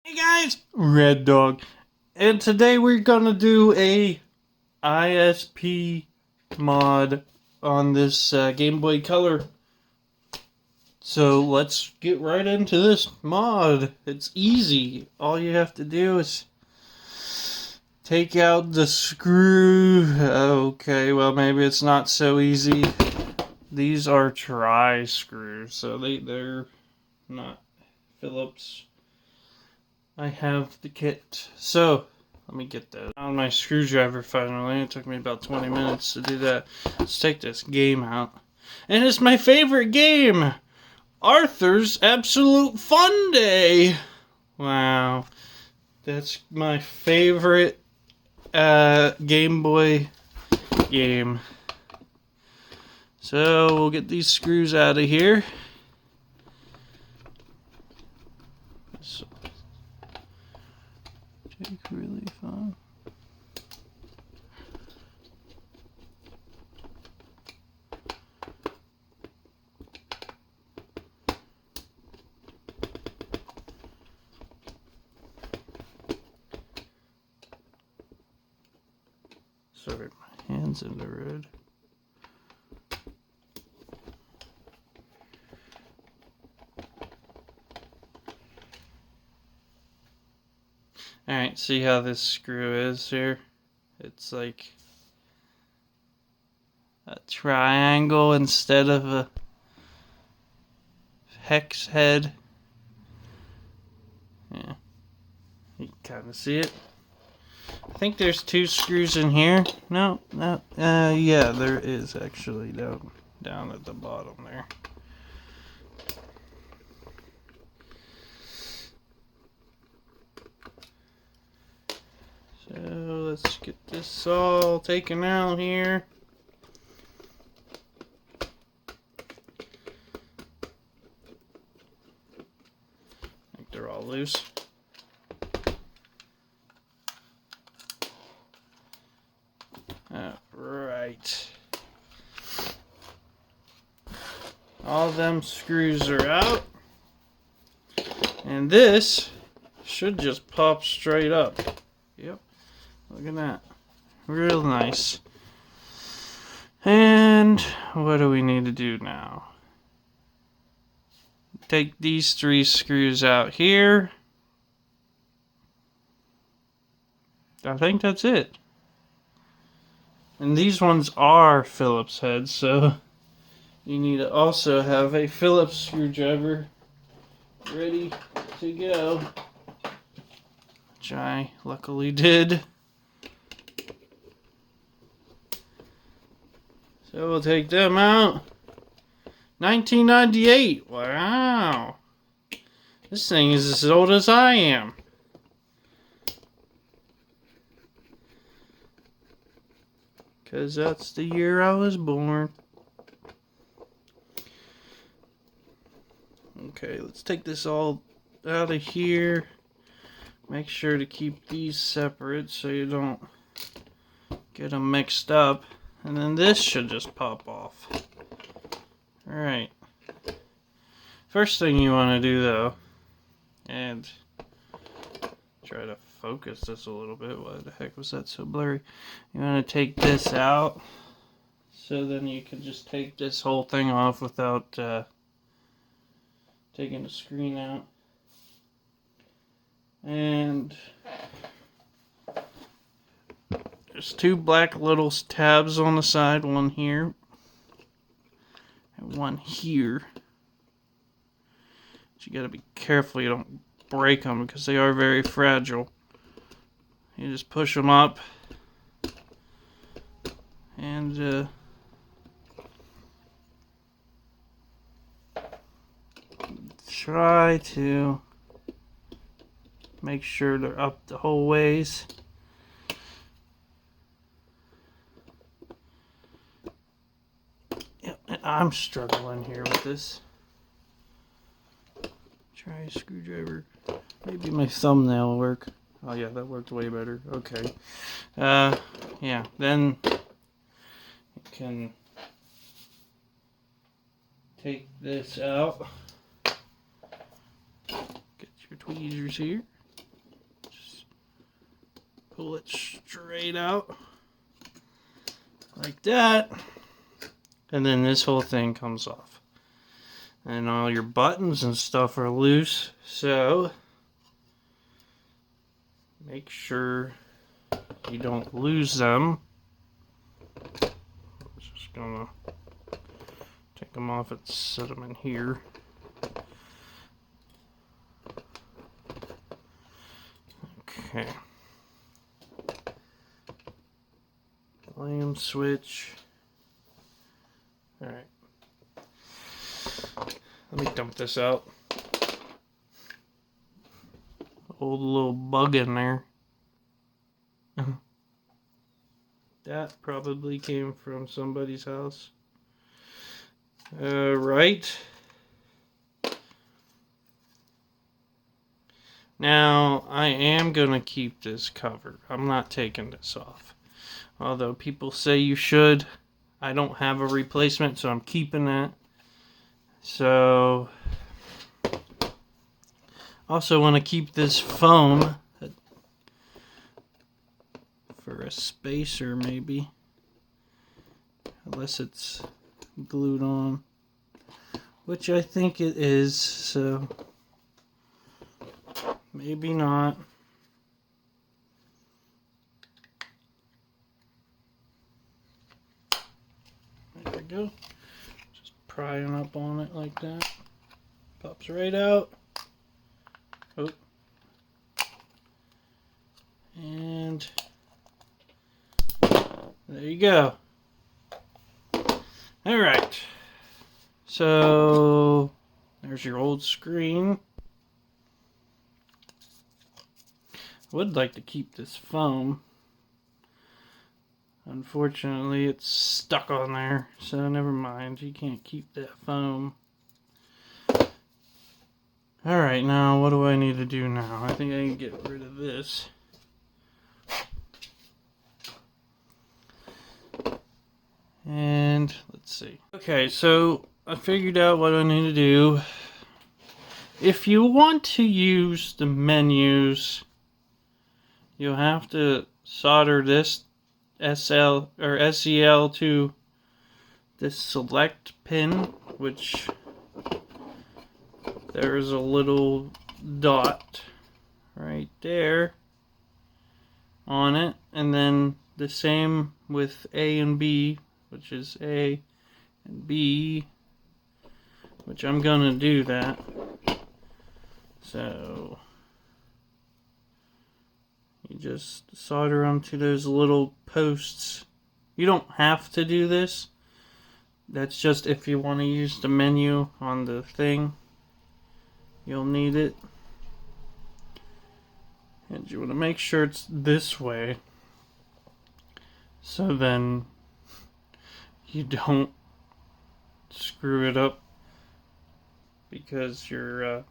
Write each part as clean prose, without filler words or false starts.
Hey guys, Red Dog, and today we're gonna do a ISP mod on this Game Boy Color. So let's get right into this mod. It's easy. All you have to do is take out the screw. Okay, well maybe it's not so easy. These are tri screws, so they're not Phillips. I have the kit. So, let me get that. Found my screwdriver finally. It took me about 20 minutes to do that. Let's take this game out. And it's my favorite game! Arthur's Absolute Fun Day! Wow. That's my favorite Game Boy game. So, we'll get these screws out of here. Really fun. Sorry, my hand's in the red. Alright, see how this screw is here? It's like a triangle instead of a hex head. Yeah, you can kind of see it. I think there's two screws in here. No, yeah, there is actually down at the bottom there. So let's get this all taken out here. I think they're all loose. Alright. All them screws are out. And this should just pop straight up. Yep. Look at that. Real nice. And what do we need to do now? Take these three screws out here. I think that's it. And these ones are Phillips heads, so you need to also have a Phillips screwdriver ready to go. Which I luckily did. So we'll take them out. 1998. Wow. This thing is as old as I am. Because that's the year I was born. Okay, let's take this all out of here. Make sure to keep these separate so you don't get them mixed up. And then this should just pop off. Alright. First thing you want to do though, and try to focus this a little bit. Why the heck was that so blurry? You want to take this out. So then you can just take this whole thing off without taking the screen out. And there's two black little tabs on the side, one here and one here. But you gotta be careful you don't break them because they are very fragile. You just push them up and try to make sure they're up the whole ways. I'm struggling here with this. Try a screwdriver. Maybe my thumbnail will work. Oh yeah, that worked way better. Okay. Yeah, then you can take this out. Get your tweezers here. pull it straight out like that, and then this whole thing comes off, and all your buttons and stuff are loose, so make sure you don't lose them. I'm just gonna take them off and set them in here. Okay. Lamb switch. Alright. Let me dump this out. Old little bug in there. That probably came from somebody's house. Right. Now, I am going to keep this covered. I'm not taking this off. Although people say you should. I don't have a replacement, so I'm keeping that. So, also want to keep this foam for a spacer maybe. Unless it's glued on. Which I think it is, so maybe not. There we go. Just prying up on it like that. Pops right out. Oh. And there you go. Alright. So there's your old screen. Would like to keep this foam. Unfortunately, it's stuck on there, so never mind. You can't keep that foam. Alright, now what do I need to do now? I think I can get rid of this. And let's see. Okay, so I figured out what I need to do. If you want to use the menus, you'll have to solder this SL or SEL to this select pin, which there's a little dot right there on it, and then the same with A and B, which is A and B, which I'm gonna do that. So you just solder them to those little posts. You don't have to do this. That's just if you want to use the menu on the thing. You'll need it. And you want to make sure it's this way. So then you don't screw it up. Because your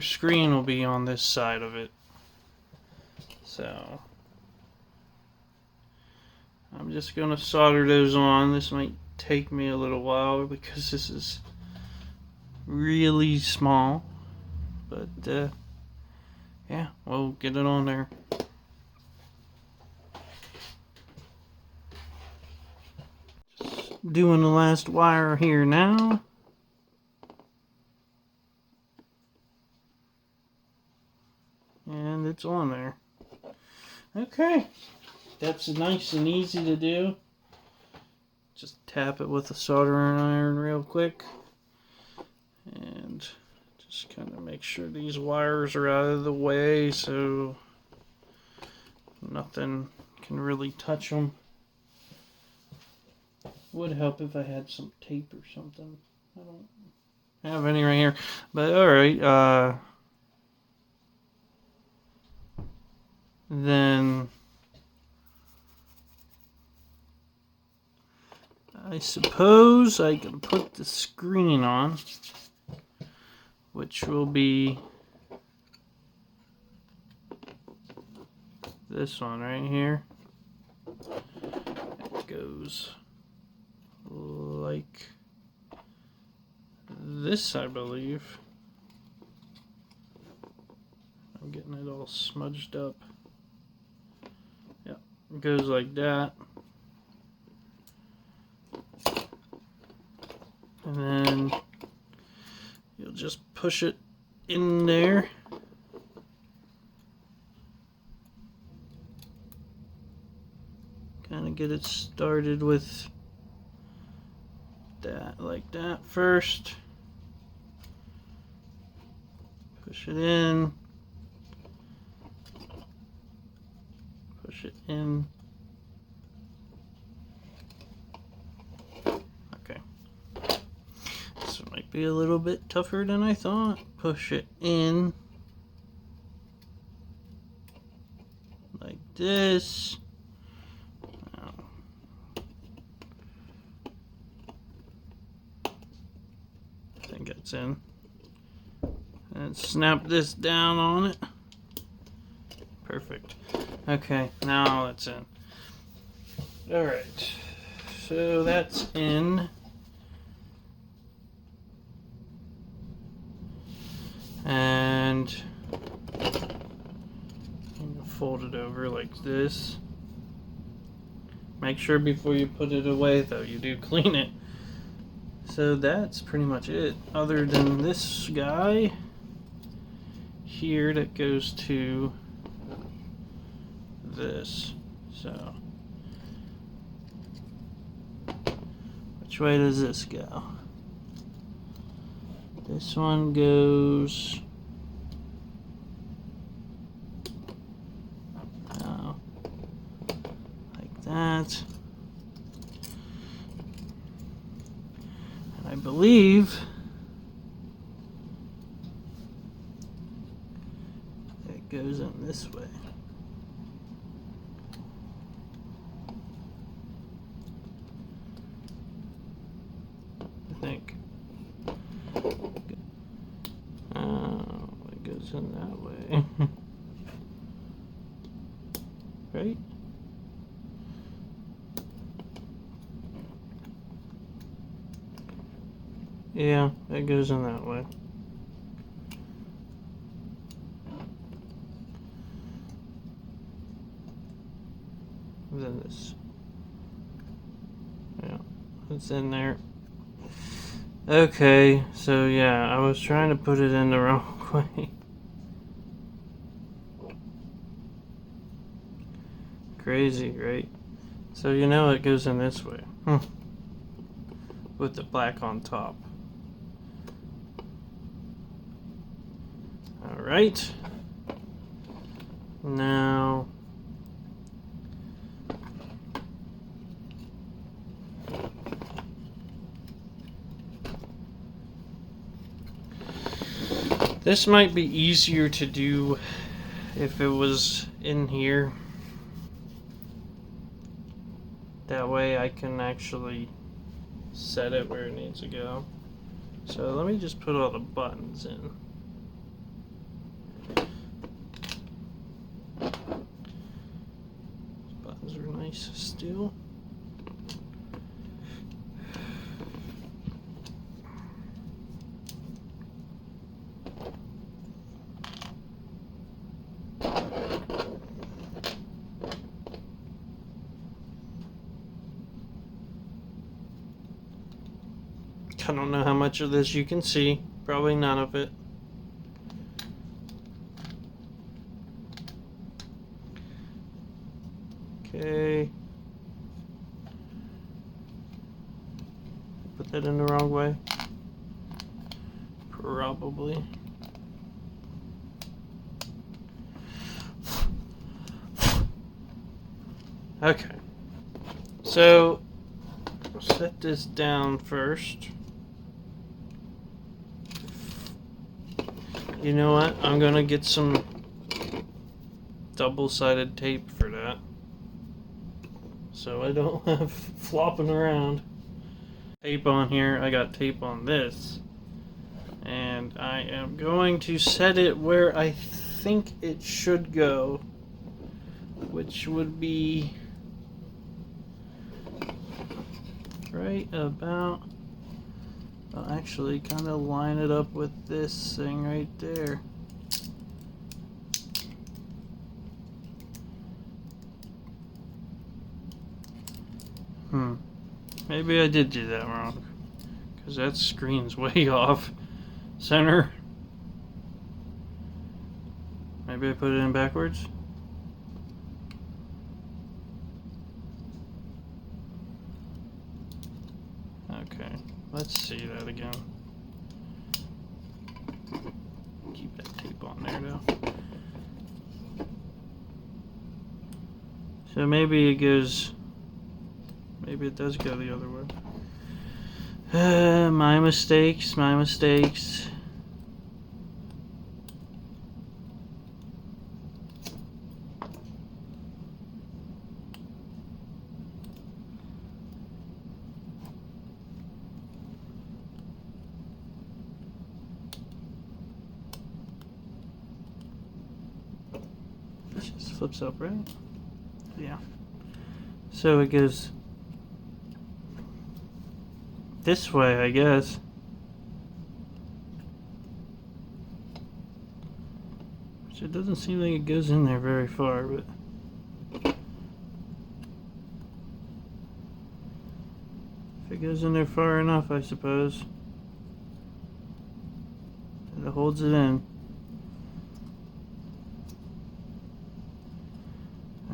screen will be on this side of it. So I'm just going to solder those on. This might take me a little while because this is really small. But yeah, we'll get it on there. Just doing the last wire here now. And it's on there. Okay. That's nice and easy to do. Just tap it with a soldering iron real quick. And just kind of make sure these wires are out of the way so nothing can really touch them. Would help if I had some tape or something. I don't have any right here. But alright, then I suppose I can put the screen on, which will be this one right here. It goes like this, I believe. I'm getting it all smudged up. Yeah, it goes like that. And then you'll just push it in there. Kind of get it started with that, like that first. Push it in. Push it in. Okay. This might be a little bit tougher than I thought. Push it in. Like this. I think it's in. And snap this down on it. Perfect. Okay, now it's in. Alright, so that's in. And I'm gonna fold it over like this. Make sure before you put it away, though, you do clean it. So that's pretty much it, other than this guy here that goes to this. So which way does this go? This one goes like that. And I believe it goes in this way. I think. It goes in that way. Right? Yeah, it goes in that way. Then this. Yeah, it's in there. Okay, so yeah, I was trying to put it in the wrong way. Crazy, right? So you know it goes in this way. With the black on top. Alright. Now this might be easier to do if it was in here. That way I can actually set it where it needs to go. So let me just put all the buttons in. These buttons are nice still. I don't know how much of this you can see. Probably none of it. Okay. Put that in the wrong way. Probably. Okay. So, set this down first. You know what? I'm gonna get some double-sided tape for that, so I don't have flopping around. Tape on here, I got tape on this, and I am going to set it where I think it should go, which would be right about, I'll actually kind of line it up with this thing right there. Maybe I did do that wrong. Because that screen's way off center. Maybe I put it in backwards. Okay, let's see that again. Keep that tape on there now. So maybe it goes, maybe it does go the other way. My mistakes, my mistakes. This just flips up, right? Yeah. So it goes this way, I guess. Which it doesn't seem like it goes in there very far, but if it goes in there far enough, I suppose, it holds it in.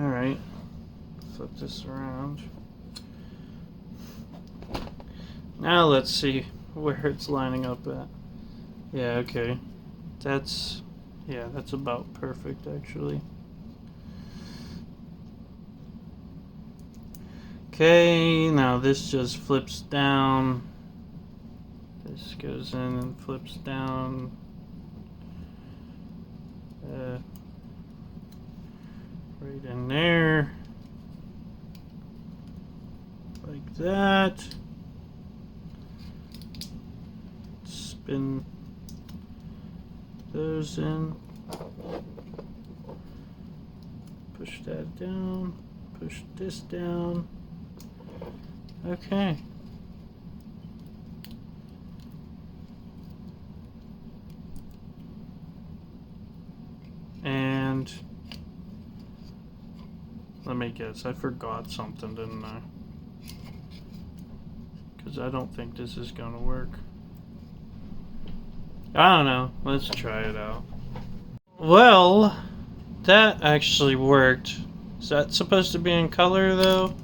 Alright, flip this around. Now let's see where it's lining up at. Yeah, okay. That's about perfect actually. Okay, now this just flips down. This goes in and flips down. Right in there. Like that. Spin those in. Push that down. Push this down. Okay. And let me guess, I forgot something, didn't I? Because I don't think this is gonna work. I don't know. Let's try it out. Well, that actually worked. Is that supposed to be in color though?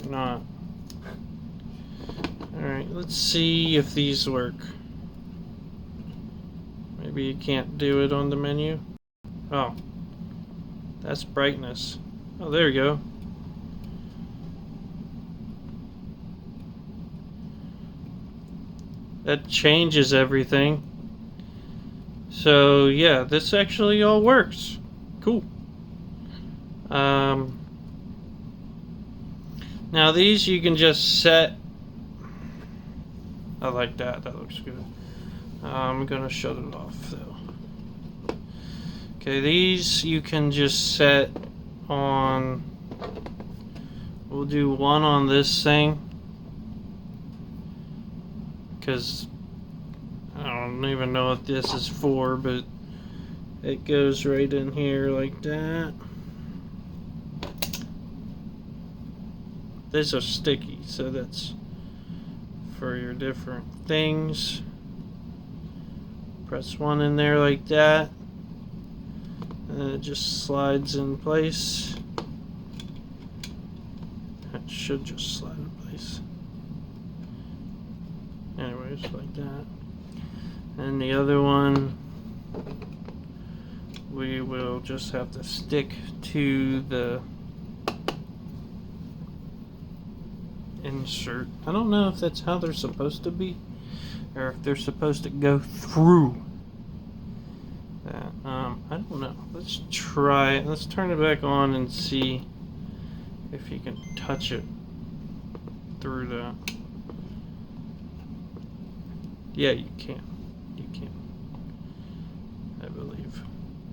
Or not? Alright, let's see if these work. Maybe you can't do it on the menu. Oh, that's brightness. Oh, there you go. That changes everything. So yeah, this actually all works. Cool. Now these you can just set. I like that. That looks good. I'm gonna shut it off though. Okay, these you can just set on. We'll do one on this thing. Because I don't even know what this is for, but it goes right in here like that. These are sticky, so that's for your different things. Press one in there like that, and then it just slides in place. It should just slide in place. Anyways, like that. And the other one, we will just have to stick to the insert. I don't know if that's how they're supposed to be, or if they're supposed to go through that. I don't know. Let's try it. Let's turn it back on and see if you can touch it through that. Yeah, you can. You can. I believe.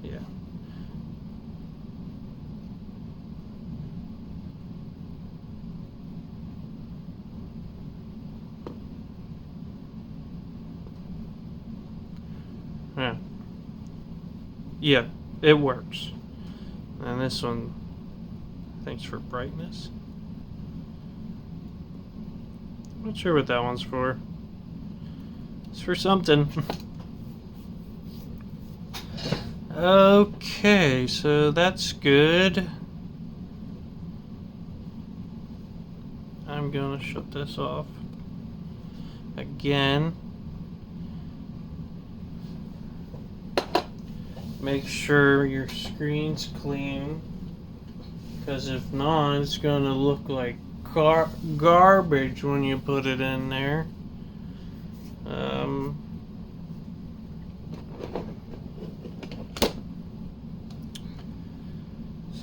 Yeah. Yeah. Yeah, it works. And this one, thanks for brightness. Not sure what that one's for. It's for something. Okay, so that's good. I'm gonna shut this off again. Make sure your screen's clean, because if not, it's gonna look like garbage when you put it in there.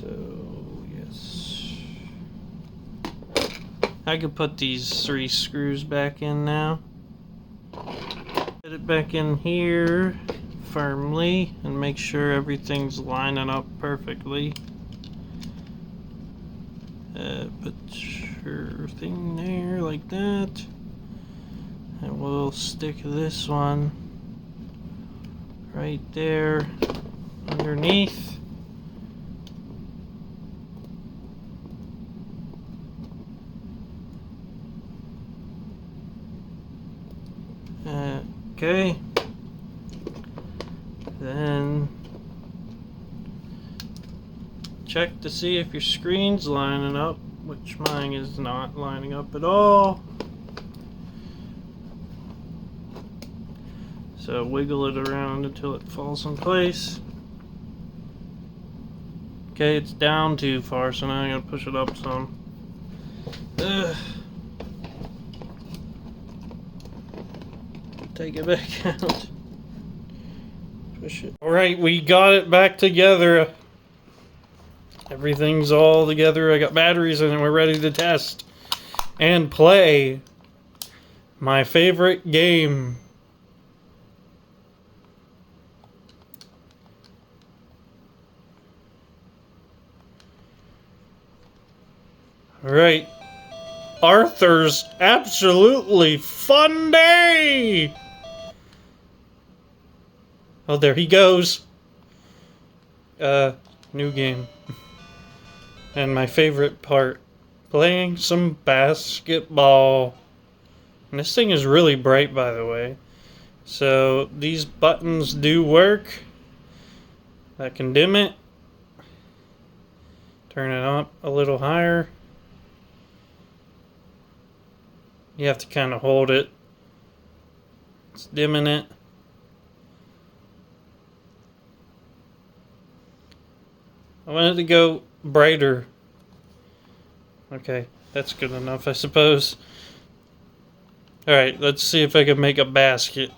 So yes, I could put these 3 screws back in now. Put it back in here firmly and make sure everything's lining up perfectly. Put your thing there like that, and we'll stick this one right there underneath. Okay, then check to see if your screen's lining up, which mine is not lining up at all. So wiggle it around until it falls in place. Okay, it's down too far, so now I gotta push it up some. Ugh. Take it back out. Push it. Alright, we got it back together. Everything's all together. I got batteries in it. We're ready to test and play my favorite game. Alright. Arthur's Absolutely Fun Day! Oh, there he goes. New game. And my favorite part, playing some basketball. And this thing is really bright, by the way. So these buttons do work. I can dim it. Turn it up a little higher. You have to kind of hold it. It's dimming it. I want it to go brighter. Okay, that's good enough, I suppose. Alright, let's see if I can make a basket.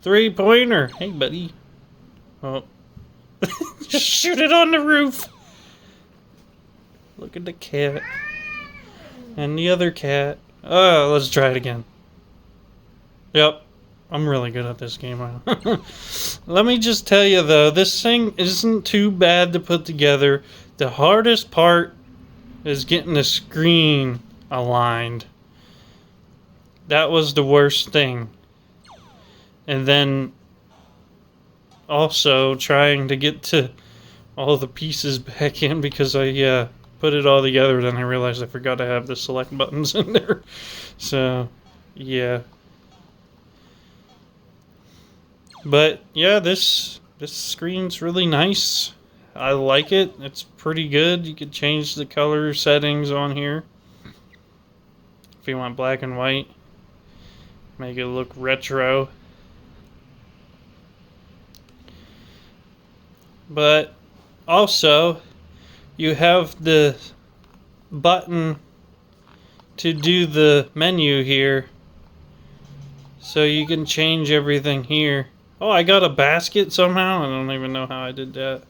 3-pointer. Hey, buddy. Oh. Just shoot it on the roof. Look at the cat. And the other cat. Oh, let's try it again. Yep. I'm really good at this game. Let me just tell you though, this thing isn't too bad to put together. The hardest part is getting the screen aligned. That was the worst thing. And then also trying to get to all the pieces back in, because I put it all together, then I realized I forgot to have the select buttons in there. So yeah. But yeah, this screen's really nice. I like it. It's pretty good. You could change the color settings on here if you want black and white. Make it look retro. But also, you have the button to do the menu here, so you can change everything here. Oh, I got a basket somehow. I don't even know how I did that.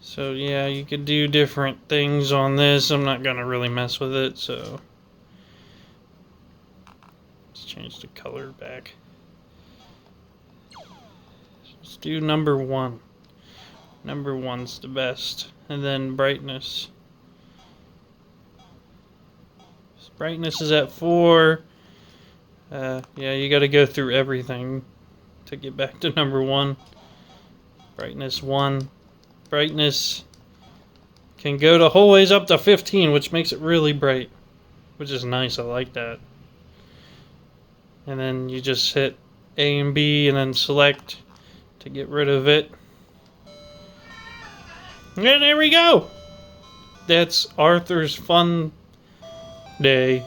So yeah, you could do different things on this. I'm not gonna really mess with it, so let's change the color back. Let's do number 1. Number 1's the best. And then brightness. Brightness is at 4. Yeah, you gotta go through everything to get back to number 1. Brightness 1. Brightness can go the whole ways up to 15, which makes it really bright. which is nice. I like that. And then you just hit A and B and then select to get rid of it. And there we go! That's Arthur's Fun Day.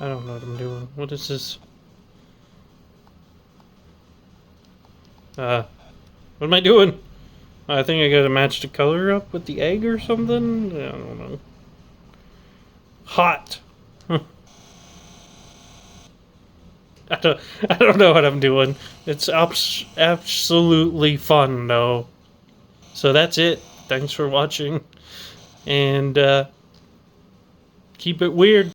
I don't know what I'm doing. What is this? What am I doing? I think I gotta match the color up with the egg or something? I don't know. Hot! I don't know what I'm doing. It's absolutely fun, though. So that's it. Thanks for watching. And, keep it weird.